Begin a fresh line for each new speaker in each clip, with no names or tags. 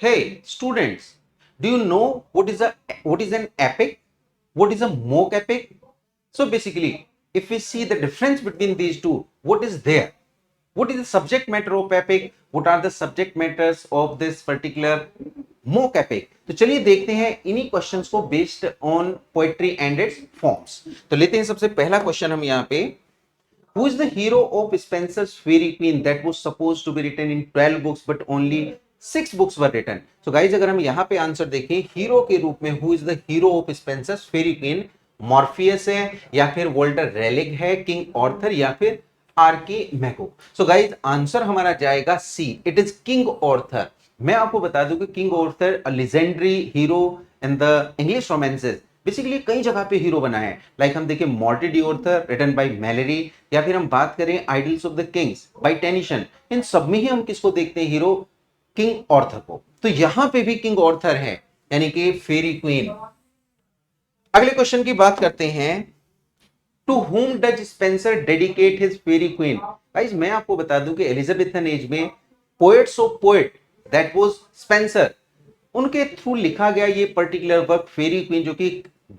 Hey, students, do you know what is an epic? What is a mock epic? So basically, if we see the difference between these two, what is there? What is the subject matter of epic? What are the subject matters of this particular mock epic? तो चलिए देखते हैं इन्हीं questions को based on poetry and it's forms. तो लेते हैं सबसे पहला क्वेश्चन हम यहाँ पे, who is the hero of Spencer's Fairy Queen that was supposed to be written in 12 books but only 6 books were written? So guys, अगर हम यहाँ पे आंसर देखें हीरो के रूप में, who is the hero of Spencer's Fairy Queen? Morpheus है या फिर वोल्टर रेलिक है, किंग ऑर्थर या फिर आरके मैको? सो गाइज आंसर हमारा जाएगा C, it is king Arthur. मैं आपको बता दूं कि king Arthur a legendary hero in the English romances, basically कई जगह पे हीरो बना है। लाइक हम देखें Morte d Arthur written by Malory, या फिर हम बात करें idylls of the kings by Tennyson, इन सब में ही हम किसको देखते हैं हीरो? किंग ऑर्थर को। तो यहां पे भी किंग ऑर्थर है, यानी कि फेरी क्वीन। अगले क्वेश्चन की बात करते हैं, to whom does Spenser dedicate his Faerie Queene? Guys मैं आपको बता दूं कि एलिजाबेथन एज में poets of poet that was Spenser, उनके थ्रू लिखा गया ये पर्टिकुलर वर्क फेरी क्वीन, जो कि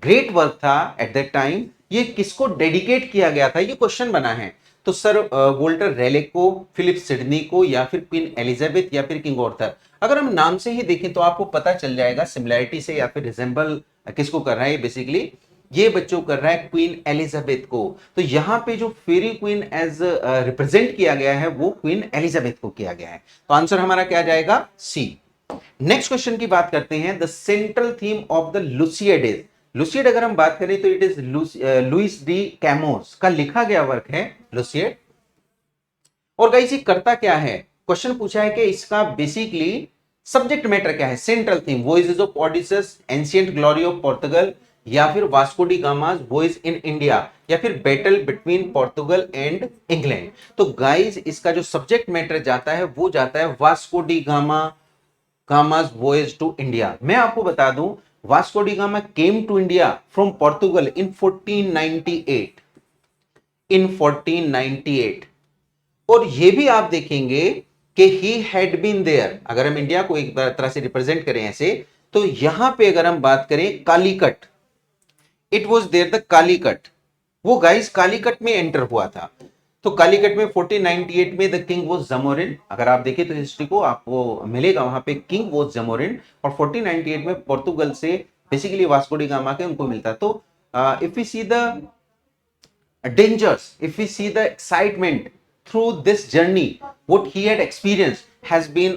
ग्रेट वर्क था एट दैट टाइम, ये किसको डेडिकेट किया गया था, ये क्वेश्चन बना है। तो सर वोल्टर रेलेक को, फिलिप सिडनी को, या फिर क्वीन एलिजाबेथ, या फिर किंग ऑर्थर? अगर हम नाम से ही देखें तो आपको पता चल जाएगा सिमिलैरिटी से, या फिर रिजेंबल किसको कर रहा है बेसिकली, ये बच्चों कर रहा है क्वीन एलिजाबेथ को। तो यहां पे जो फेरी क्वीन एज रिप्रेजेंट किया गया है वो क्वीन एलिजाबेथ को किया गया है। तो आंसर हमारा क्या जाएगा? सी। नेक्स्ट क्वेश्चन की बात करते हैं, the central theme of the Lusiad is. Lusiad अगर हम बात करें तो it is Luis de Camoes का लिखा गया वर्क है लुसियड। और गाइस ये करता क्या है? क्वेश्चन पूछा है कि इसका बेसिकली सब्जेक्ट मैटर क्या है, central theme, voices of Odysseus, ancient glory of Portugal, या फिर Vasco da Gama's voice in India, या फिर battle between Portugal and England. तो गाइस इसका जो सब्जेक्ट मैटर जाता है वो जाता है Vasco da Gama's voyage to India. मैं आपको बता दूं Vasco da Gama came to India from Portugal in 1498, in 1498। और ये भी आप देखेंगे कि ही हैड बीन देयर। अगर हम इंडिया को एक तरह से रिप्रेजेंट करें ऐसे, तो यहां पे अगर हम बात करें Calicut, it was there the Calicut, वो गाइस कालीकट में एंटर हुआ था। तो कालीकट में 1498 में द किंग वॉज जमोरिन, अगर आप देखें तो हिस्ट्री को आपको मिलेगा वहां पे किंग वॉज जमोरिन, और 1498 में पोर्तुगल से बेसिकली वास्को डी गामा के उनको मिलता। तो if we see the dangers, if we see the excitement through this journey, what he had experienced has been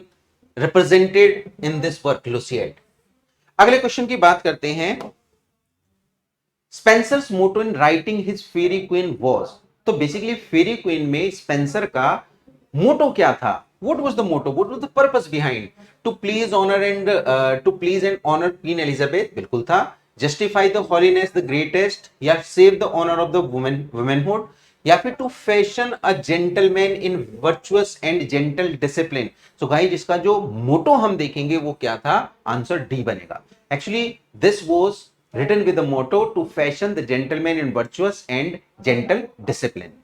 represented in this work Luciad। अगले क्वेश्चन की बात करते हैं, Spenser's motto in writing his Faerie Queene was. तो basically Faerie Queene में Spenser का motto क्या था? What was the motto? What was the purpose behind? To please honor and to please and honor Queen Elizabeth, बिल्कुल था। Justify the holiness the greatest, या save the honor of the womanhood, या फिर to fashion a gentleman in virtuous and gentle discipline। So guys इसका जो मोटो हम देखेंगे वो क्या था? आंसर डी बनेगा। Actually this was written with the motto to fashion the gentleman in virtuous and gentle discipline।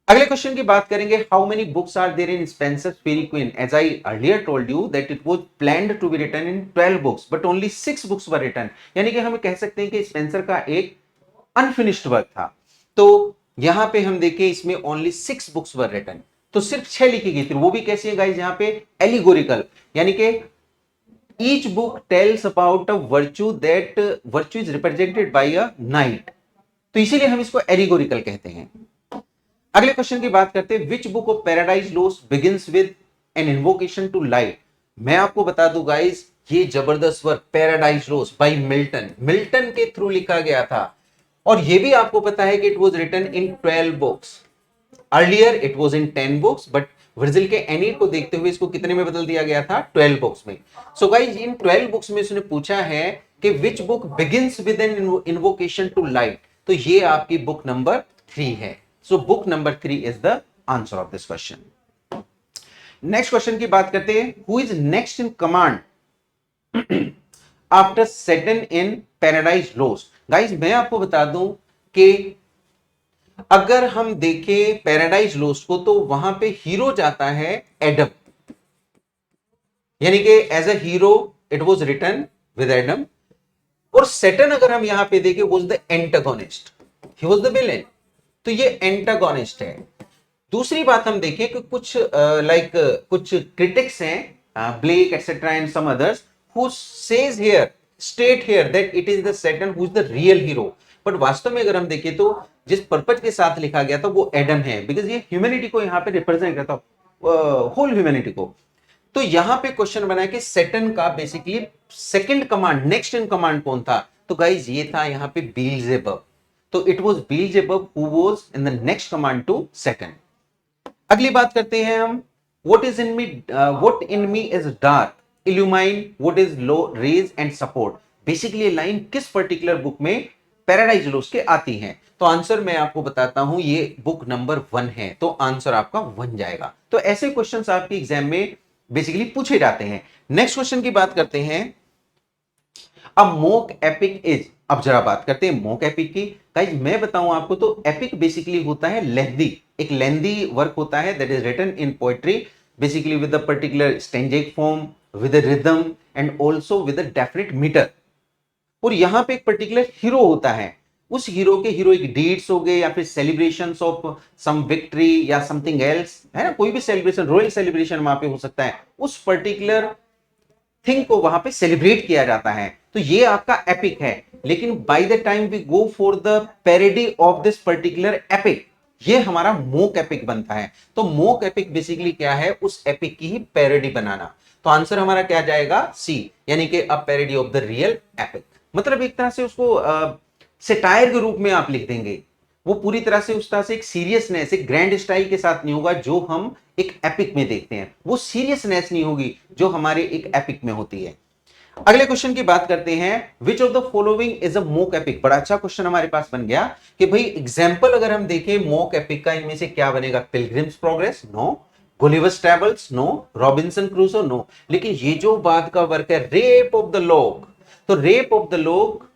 अगले क्वेश्चन की बात करेंगे, how many books are there in Spenser's Faerie Queene? As I earlier told you that it was planned to be written in 12 books but only 6 books were written, यानी कि हम कह सकते हैं कि स्पेंसर का एक अनफिनिश्ड वर्क था। तो यहां पे हम देखें इसमें ओनली 6 बुक्स वर रिटन, तो सिर्फ 6 लिखी गई थी, वो भी कैसी है गाइस, यहां पे एलिगोरिकल, यानी कि each book tells about a virtue, that virtue is represented by a night, तो इसीलिए हम इसको एलिगोरिकल कहते हैं। अगले क्वेश्चन की बात करते हैं, which book of Paradise Lost begins with an invocation to light? मैं आपको बता दूं गाइस ये जबरदस्त work Paradise Lost by Milton, Milton के थ्रू लिखा गया था। और ये भी आपको पता है कि it was written in 12 books, earlier it was in 10 books, but Virgil के एनीड को देखते हुए इसको कितने में बदल दिया गया था? 12 बुक्स में। सो गाइस इन 12 बुक्स में उसने पूछा है कि which book begins with an invocation to light, तो ये आपकी बुक नंबर 3 है। So book number 3 is the answer of this question। Next question की बात करते हैं, who is next in command after Seddon in Paradise Lost? Guys मैं आपको बता दूं कि अगर हम देखें पैराडाइज लोस्ट को तो वहां पे हीरो जाता है एडम, यानी कि as a hero it was written with Adam. और सैटर्न अगर हम यहां पे देखें was the antagonist, he was the villain, तो ये एंटागोनिस्ट है। दूसरी बात हम देखें कि कुछ कुछ क्रिटिक्स हैं, Blake etcetera and some others, who says here, state here that it is the Satan who is the real hero. But वास्तव में अगर हम देखें तो जिस पर्पज के साथ लिखा गया था वो एडम है, बिकॉज ये ह्यूमैनिटी को यहां पे रिप्रेजेंट करता होल ह्यूमैनिटी को। तो यहां पे क्वेश्चन बना है कि सैटर्न का basically second command, next in command कौन था? तो गाइज ये था यहां पे बीएल्जेबब। तो it was Beelzebub who was in the next command to Saturn. अगली बात करते हैं हम, what is in me, what in me is dark illumine what is low raise and support. Basically line किस पर्टिकुलर बुक में Paradise Lost के आती हैं? तो आंसर मैं आपको बताता हूं, ये बुक नंबर 1 है, तो आंसर आपका 1 जाएगा। तो ऐसे क्वेश्चंस आपके एग्जाम में बेसिकली पूछे जाते हैं। नेक्स्ट क्वेश्चन की बात करते हैं, अब मोक एपिक इज, अब जरा बात करते हैं मोक एपिक की। गाइस मैं बताऊं आपको तो एपिक बेसिकली होता है लेंथी, एक लेंथी वर्क होता है that is written in poetry basically with a particular stanzaic form, with a rhythm and also with a definite metre. और यहां पे एक पर्टिकुलर हीरो होता है, उस हीरो के हीरोइक डीड्स हो गए या फिर सेलिब्रेशंस ऑफ सम विक्ट्री या समथिंग एल्स, है ना, कोई भी सेलिब्रेशन, रॉयल सेलिब्रेशन वहां पे हो सकता है, उस पर्टिकुलर थिंग को वहां पे सेलिब्रेट किया जाता है, तो ये आपका एपिक है। लेकिन by the time we go for the parody of this particular epic, ये हमारा मोक एपिक बनता है। तो मोक एपिक बेसिकली क्या है? उस एपिक की ही पैरोडी बनाना। तो आंसर हमारा क्या जाएगा? सी, यानी कि a parody of the real epic. मतलब एक तरह से उसको सेटायर के रूप में आप लिख देंगे, वो पूरी तरह से उस तरह से एक सीरियसनेस, एक ग्रैंड स्टाइल के साथ नहीं होगा जो हम एक एपिक में देखते हैं, वो सीरियसनेस नहीं होगी जो हमारे एक एपिक में होती है। अगले क्वेश्चन की बात करते हैं, which of the following is a mock epic. बड़ा अच्छा क्वेश्चन हमारे पास बन गया कि भाई एग्जाम्पल अगर हम देखें मोक एपिक का, इनमें से क्या बनेगा? Pilgrim's Progress no, Gulliver's Travels no, Robinson Crusoe no. लेकिन ये जो बाद का वर्क है रेप ऑफ द लॉग, तो Rape of the Lock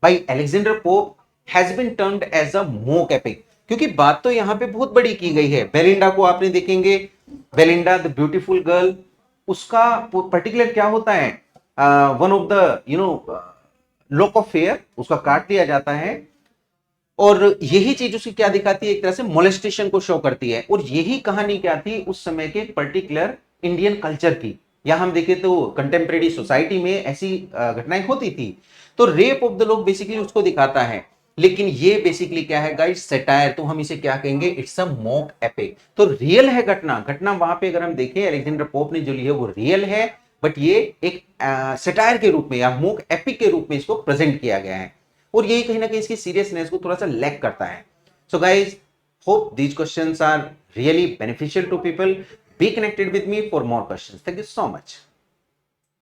by Alexander Pope has been termed as a mock epic, क्योंकि बात तो यहां पे बहुत बड़ी की गई है। बेलिंडा को आपने देखेंगे, बेलिंडा द ब्यूटीफुल गर्ल, उसका पर्टिकुलर क्या होता है? One of the lock of fair, उसका काट दिया जाता है। और यही चीज उसकी क्या दिखाती है? एक तरह से मोलेस्टेशन को शो करती है। और यही कहानी क्या थी उस समय के पर्टिकुलर इंडियन कल्चर की, या हम देखें तो कंटेम्प्रेरी सोसाइटी में ऐसी घटनाएं होती थी। तो रेप ऑफ द लोग बेसिकली उसको दिखाता है। लेकिन ये बेसिकली क्या है गाइस? सेटायर। तो हम इसे क्या कहेंगे? It's a mock epic. तो रियल है घटना, घटना वहां पे अगर हम देखें अलेक्जेंडर पोप ने जो ली है वो रियल है, बट ये एक सेटायर के रूप में या मॉक एपिक के रूप में इसको प्रेजेंट किया गया है। और यही कहीं ना कहीं इसकी सीरियसनेस को थोड़ा सा लैक करता है। So guys, hope these questions are really beneficial to people. Be connected with me for more questions. Thank you so much.